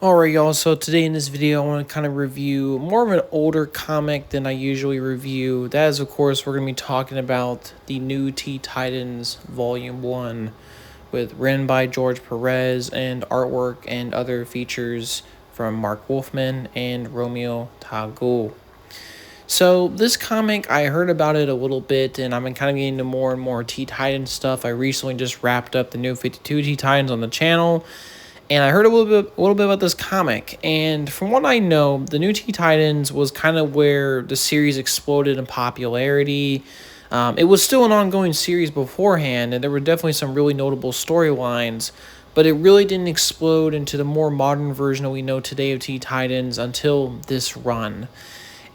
Alright y'all, so today in this video I want to kind of review more of an older comic than I usually review. That is, of course, we're going to be talking about the New Teen Titans Volume 1 with written by George Perez and artwork and other features from Mark Wolfman and Romeo Tagul. So this comic, I heard about it a little bit and I've been kind of getting into more and more Teen Titans stuff. I recently just wrapped up the New 52 Teen Titans on the channel. And I heard a little bit about this comic, and from what I know, the New Teen Titans was kind of where the series exploded in popularity. It was still an ongoing series beforehand, and there were definitely some really notable storylines, but it really didn't explode into the more modern version that we know today of Teen Titans until this run.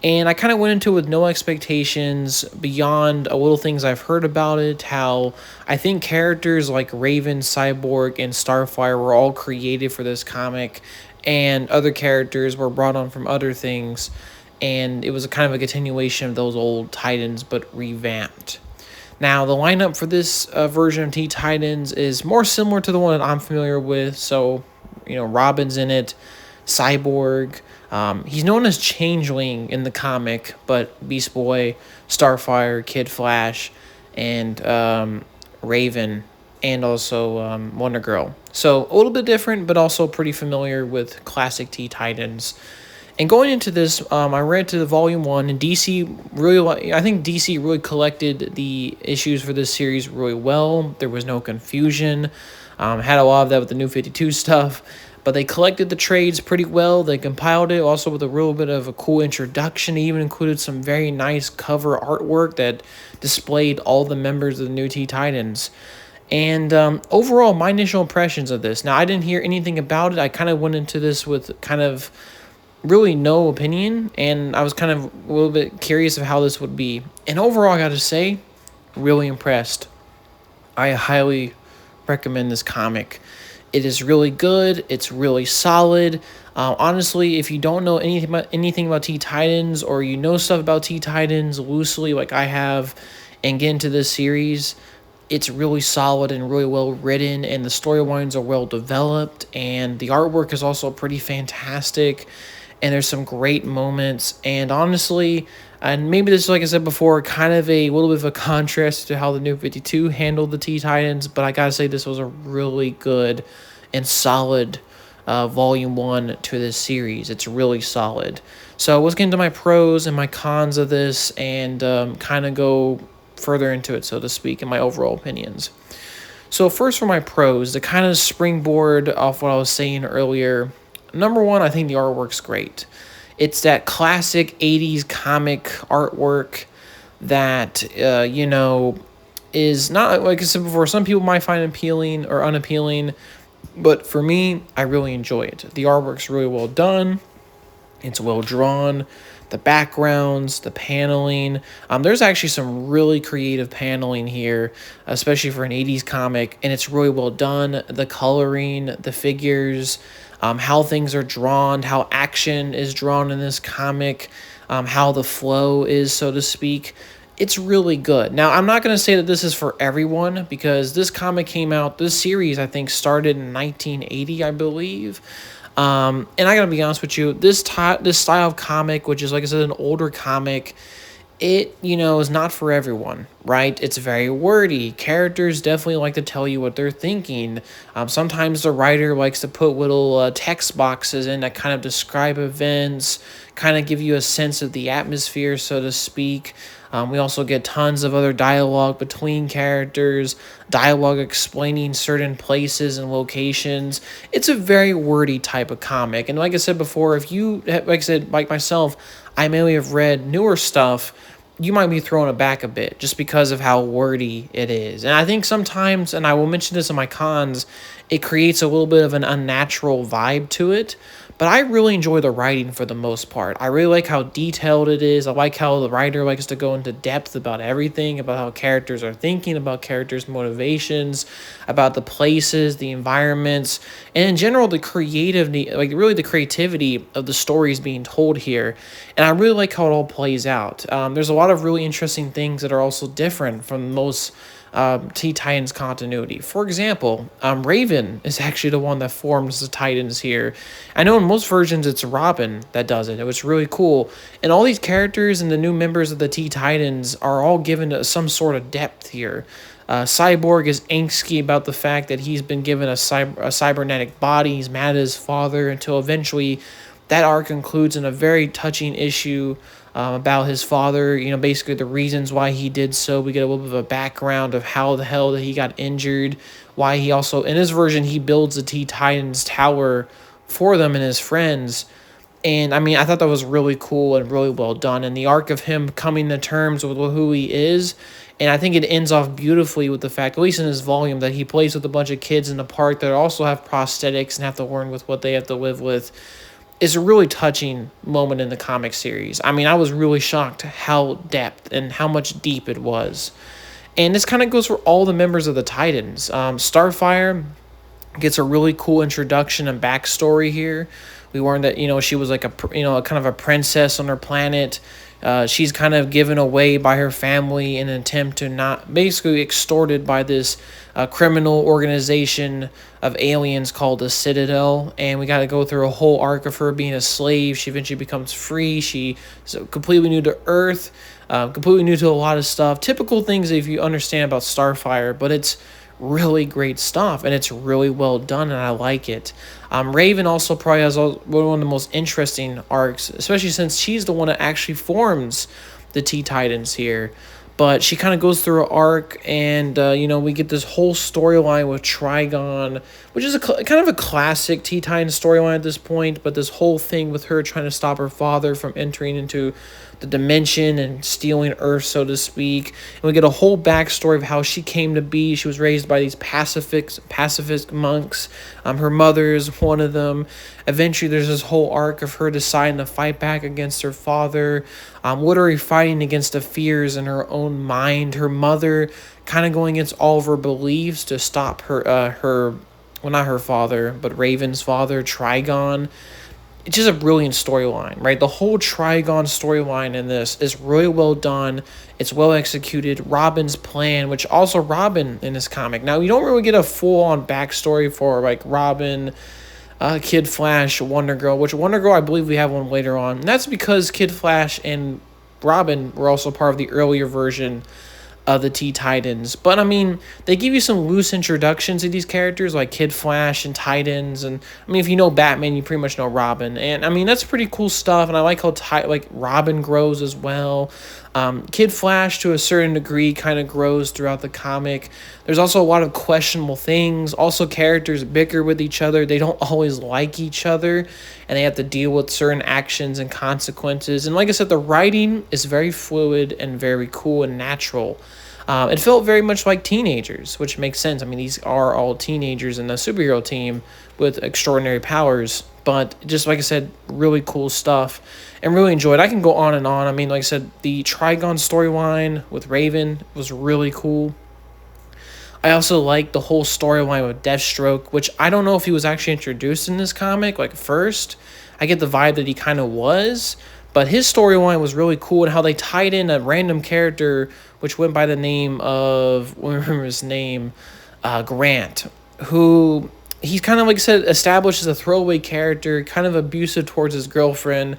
And I kind of went into it with no expectations beyond a little things I've heard about it, how I think characters like Raven, Cyborg, and Starfire were all created for this comic, and other characters were brought on from other things, and it was a kind of a continuation of those old Titans, but revamped. Now, the lineup for this version of Teen Titans is more similar to the one that I'm familiar with, so, Robin's in it, Cyborg. He's known as Changeling in the comic, but Beast Boy, Starfire, Kid Flash, and Raven, and also Wonder Girl. So a little bit different, but also pretty familiar with classic Teen Titans. And going into this, I read to the Volume 1, and I think DC really collected the issues for this series really well. There was no confusion. Had a lot of that with the New 52 stuff. But they collected the trades pretty well. They compiled it also with a little bit of a cool introduction. They even included some very nice cover artwork that displayed all the members of the New Teen Titans. And overall, my initial impressions of this. Now, I didn't hear anything about it. I kind of went into this with kind of really no opinion. And I was kind of a little bit curious of how this would be. And overall, I got to say, really impressed. I highly recommend this comic. It is really good. It's really solid. Honestly, if you don't know anything about Teen Titans, or you know stuff about Teen Titans loosely like I have, and get into this series, it's really solid and really well written, and the storylines are well developed, and the artwork is also pretty fantastic, and there's some great moments. And honestly, and maybe this, like I said before, kind of a little bit of a contrast to how the New 52 handled the Teen Titans, but I gotta say this was a really good and solid Volume 1 to this series. It's really solid. So let's get into my pros and my cons of this, and kind of go further into it, so to speak, in my overall opinions. So first, for my pros, to kind of springboard off what I was saying earlier, number one, I think the artwork's great. It's that classic 80s comic artwork that, is not, like I said before, some people might find appealing or unappealing, but for me, I really enjoy it. The artwork's really well done. It's well drawn. The backgrounds, the paneling. There's actually some really creative paneling here, especially for an 80s comic, and it's really well done. The coloring, the figures, how things are drawn, how action is drawn in this comic, how the flow is, so to speak. It's really good. Now, I'm not going to say that this is for everyone, because this series, I think, started in 1980, I believe. And I gotta be honest with you, this style of comic, which is, like I said, an older comic, it, is not for everyone, right? It's very wordy. Characters definitely like to tell you what they're thinking. Sometimes the writer likes to put little text boxes in that kind of describe events, kind of give you a sense of the atmosphere, so to speak. We also get tons of other dialogue between characters, dialogue explaining certain places and locations. It's a very wordy type of comic. And like I said before, if you, like myself, I may have read newer stuff, you might be thrown aback a bit just because of how wordy it is. And I think sometimes, and I will mention this in my cons, it creates a little bit of an unnatural vibe to it. But I really enjoy the writing for the most part. I really like how detailed it is. I like how the writer likes to go into depth about everything, about how characters are thinking, about characters' motivations, about the places, the environments, and in general, the creativity of the stories being told here. And I really like how it all plays out. There's a lot of really interesting things that are also different from most Teen Titans continuity. For example, Raven is actually the one that forms the Titans here. I know in most versions it's Robin that does it. It was really cool. And all these characters and the new members of the Teen Titans are all given some sort of depth here. Cyborg is angsty about the fact that he's been given a cybernetic body. He's mad at his father until eventually that arc concludes in a very touching issue about his father. You know, basically the reasons why he did so. We get a little bit of a background of how the hell that he got injured. Why he also, in his version, he builds the Teen Titans tower for them and his friends. And I mean, I thought that was really cool and really well done. And the arc of him coming to terms with who he is. And I think it ends off beautifully with the fact, at least in his volume, that he plays with a bunch of kids in the park that also have prosthetics and have to learn with what they have to live with. It's a really touching moment in the comic series. I mean, I was really shocked how depth and how much deep it was. And this kind of goes for all the members of the Titans. Starfire gets a really cool introduction and backstory here. We learned that, you know, she was like a kind of a princess on her planet. She's kind of given away by her family in an attempt to not basically extorted by this criminal organization of aliens called the Citadel. And we got to go through a whole arc of her being a slave. She eventually becomes free. She's completely new to Earth, completely new to a lot of stuff. Typical things if you understand about Starfire, but it's really great stuff and it's really well done and I like it. Raven also probably has one of the most interesting arcs, especially since she's the one that actually forms the Teen Titans here. But she kind of goes through an arc and, you know, we get this whole storyline with Trigon, which is kind of a classic Teen Titans storyline at this point. But this whole thing with her trying to stop her father from entering into the dimension and stealing Earth, so to speak. And we get a whole backstory of how she came to be. She was raised by these pacifist monks. Her mother is one of them. Eventually, there's this whole arc of her deciding to fight back against her father. Literally fighting against the fears in her own mind. Her mother kind of going against all of her beliefs to stop well, not her father, but Raven's father, Trigon. It's just a brilliant storyline, right? The whole Trigon storyline in this is really well done. It's well executed. Robin's plan, which also Robin in this comic. Now, you don't really get a full-on backstory for, like, Robin, Kid Flash, Wonder Girl, which Wonder Girl, I believe we have one later on. And that's because Kid Flash and Robin were also part of the earlier version of the Teen Titans. But I mean, they give you some loose introductions to these characters like Kid Flash and Titans. And I mean, if you know Batman, you pretty much know Robin. And I mean, that's pretty cool stuff. And I like how Robin grows as well. Kid Flash, to a certain degree, kind of grows throughout the comic. There's also a lot of questionable things. Also, characters bicker with each other. They don't always like each other, and they have to deal with certain actions and consequences. And like I said, the writing is very fluid and very cool and natural. It felt very much like teenagers, which makes sense. I mean, these are all teenagers in a superhero team with extraordinary powers. But just like I said, really cool stuff and really enjoyed. I can go on and on. I mean, like I said, the Trigon storyline with Raven was really cool. I also like the whole storyline with Deathstroke, which I don't know if he was actually introduced in this comic. Like, first, I get the vibe that he kind of was. But his storyline was really cool, and how they tied in a random character which went by the name of, I remember his name, Grant, who he's kind of, like I said, established as a throwaway character, kind of abusive towards his girlfriend.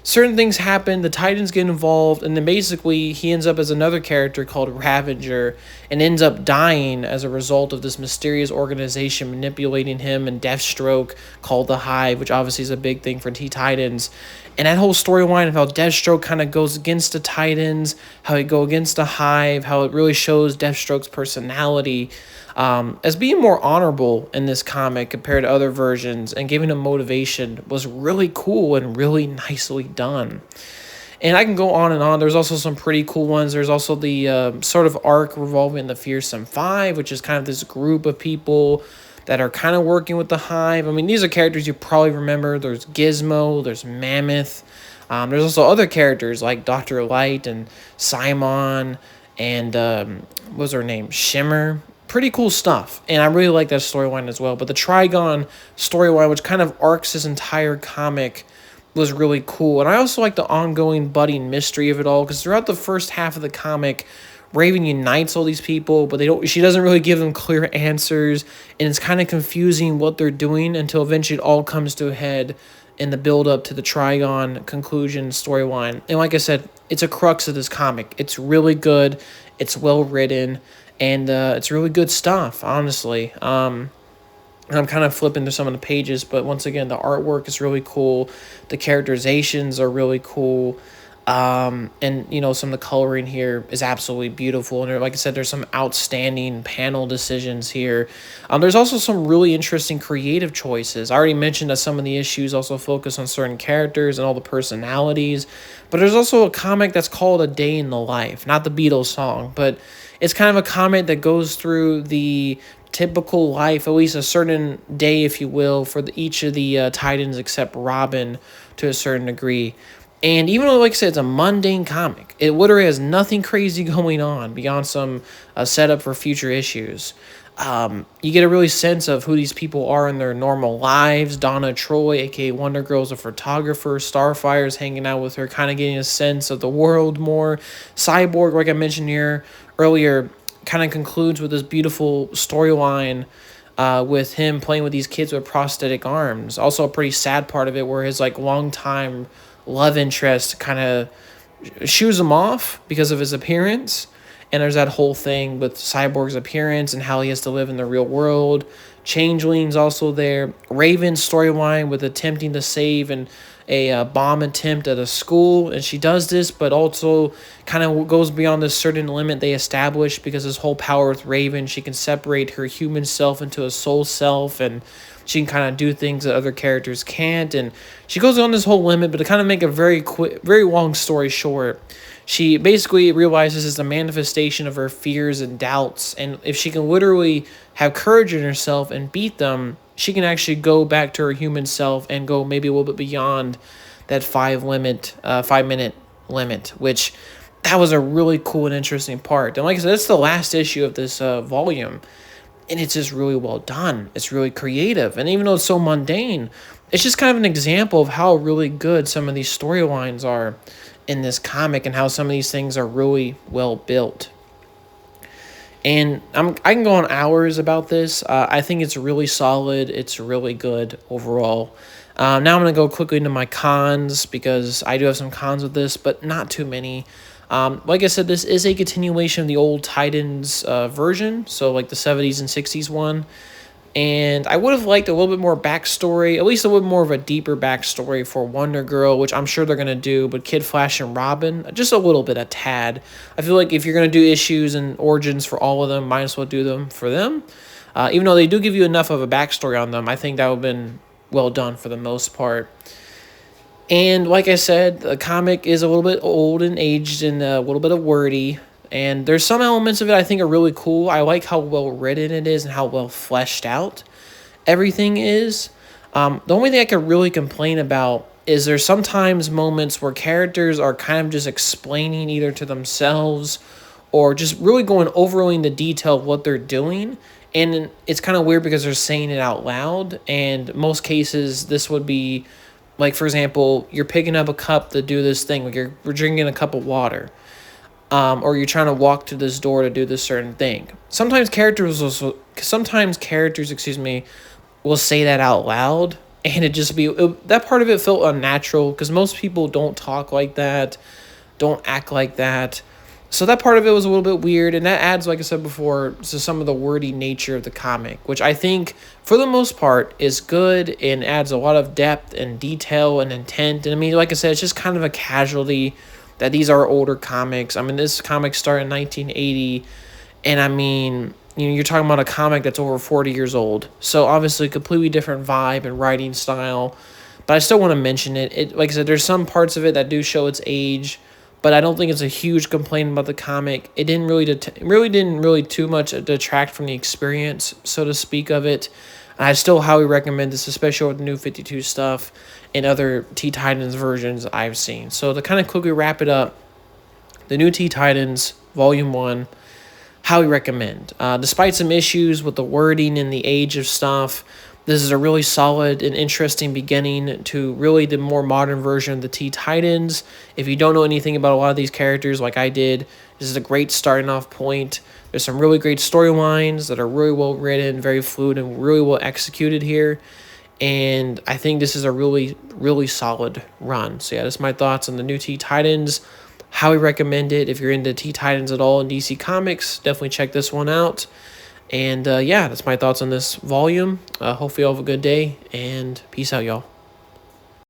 Certain things happen, the Titans get involved, and then basically he ends up as another character called Ravager and ends up dying as a result of this mysterious organization manipulating him, and Deathstroke called the Hive, which obviously is a big thing for Teen Titans. And that whole storyline of how Deathstroke kind of goes against the Titans, how he go against the Hive, how it really shows Deathstroke's personality as being more honorable in this comic compared to other versions, and giving him motivation was really cool and really nicely done. And I can go on and on. There's also some pretty cool ones. There's also the sort of arc revolving the Fearsome Five, which is kind of this group of people that are kind of working with the Hive. I mean, these are characters you probably remember. There's Gizmo, there's Mammoth. There's also other characters like Dr. Light and Simon and, what was her name? Shimmer. Pretty cool stuff. And I really like that storyline as well. But the Trigon storyline, which kind of arcs this entire comic, was really cool. And I also like the ongoing budding mystery of it all, because throughout the first half of the comic, Raven unites all these people, but she doesn't really give them clear answers, and it's kind of confusing what they're doing until eventually it all comes to a head in the build up to the Trigon conclusion storyline. And like I said, it's a crux of this comic. It's really good, it's well written, and it's really good stuff, honestly. And I'm kind of flipping through some of the pages, but once again, the artwork is really cool. The characterizations are really cool. And, some of the coloring here is absolutely beautiful. And like I said, there's some outstanding panel decisions here. There's also some really interesting creative choices. I already mentioned that some of the issues also focus on certain characters and all the personalities. But there's also a comic that's called A Day in the Life. Not the Beatles song, but it's kind of a comic that goes through the typical life, at least a certain day, if you will, for each of the Titans except Robin to a certain degree. And even though, like I said, it's a mundane comic, it literally has nothing crazy going on beyond some setup for future issues. You get a really sense of who these people are in their normal lives. Donna Troy, aka Wonder Girl's a photographer. Starfire's hanging out with her, kind of getting a sense of the world more. Cyborg, like I mentioned here earlier, kind of concludes with this beautiful storyline with him playing with these kids with prosthetic arms. Also a pretty sad part of it where his longtime love interest kind of shoos him off because of his appearance. And there's that whole thing with Cyborg's appearance and how he has to live in the real world. Changeling's also there. Raven's storyline with attempting to save a bomb attempt at a school. And she does this, but also kind of goes beyond this certain limit they established because his whole power with Raven, she can separate her human self into a soul self, and she can kind of do things that other characters can't. And she goes on this whole limit, but to kind of make a very long story short, she basically realizes it's a manifestation of her fears and doubts. And if she can literally have courage in herself and beat them, she can actually go back to her human self and go maybe a little bit beyond that 5-minute limit, which that was a really cool and interesting part. And like I said, that's the last issue of this volume. And it's just really well done. It's really creative. And even though it's so mundane, it's just kind of an example of how really good some of these storylines are in this comic and how some of these things are really well built. And I can go on hours about this. I think it's really solid. It's really good overall. Now I'm going to go quickly into my cons because I do have some cons with this, but not too many. Like I said, this is a continuation of the old Titans version, so like the 70s and 60s one. And I would have liked a little bit more backstory, at least a little bit more of a deeper backstory for Wonder Girl, which I'm sure they're going to do, but Kid Flash and Robin, just a little bit, a tad. I feel like if you're going to do issues and origins for all of them, might as well do them for them. Even though they do give you enough of a backstory on them, I think that would have been well done for the most part. And like I said, the comic is a little bit old and aged and a little bit of wordy. And there's some elements of it I think are really cool. I like how well written it is and how well fleshed out everything is. The only thing I could really complain about is there's sometimes moments where characters are kind of just explaining either to themselves or just really going overly into detail of what they're doing. And it's kind of weird because they're saying it out loud. And most cases, this would be, like, for example, you're picking up a cup to do this thing. Like you're drinking a cup of water. Or you're trying to walk to this door to do this certain thing. Sometimes characters, will say that out loud, and that part of it felt unnatural because most people don't talk like that, don't act like that. So that part of it was a little bit weird, and that adds, like I said before, to some of the wordy nature of the comic, which I think, for the most part, is good and adds a lot of depth and detail and intent. And I mean, like I said, it's just kind of a casualty that these are older comics. I mean, this comic started in 1980, and I mean, you're talking about a comic that's over 40 years old. So obviously a completely different vibe and writing style, but I still want to mention it. Like I said, there's some parts of it that do show its age, but I don't think it's a huge complaint about the comic. It didn't really too much detract from the experience, so to speak, of it. And I still highly recommend this, especially with the New 52 stuff and other T-Titans versions I've seen. So to kind of quickly wrap it up, the New T-Titans, Volume 1, highly recommend. Despite some issues with the wording and the age of stuff, This is a really solid and interesting beginning to really the more modern version of the Teen Titans. If you don't know anything about a lot of these characters like I did, this is a great starting off point. There's some really great storylines that are really well written, very fluid, and really well executed here. And I think this is a really, really solid run. So yeah, that's my thoughts on the new Teen Titans. Highly recommend it. If you're into Teen Titans at all in DC Comics, definitely check this one out. And yeah, that's my thoughts on this volume. Hopefully you all have a good day, and peace out, y'all.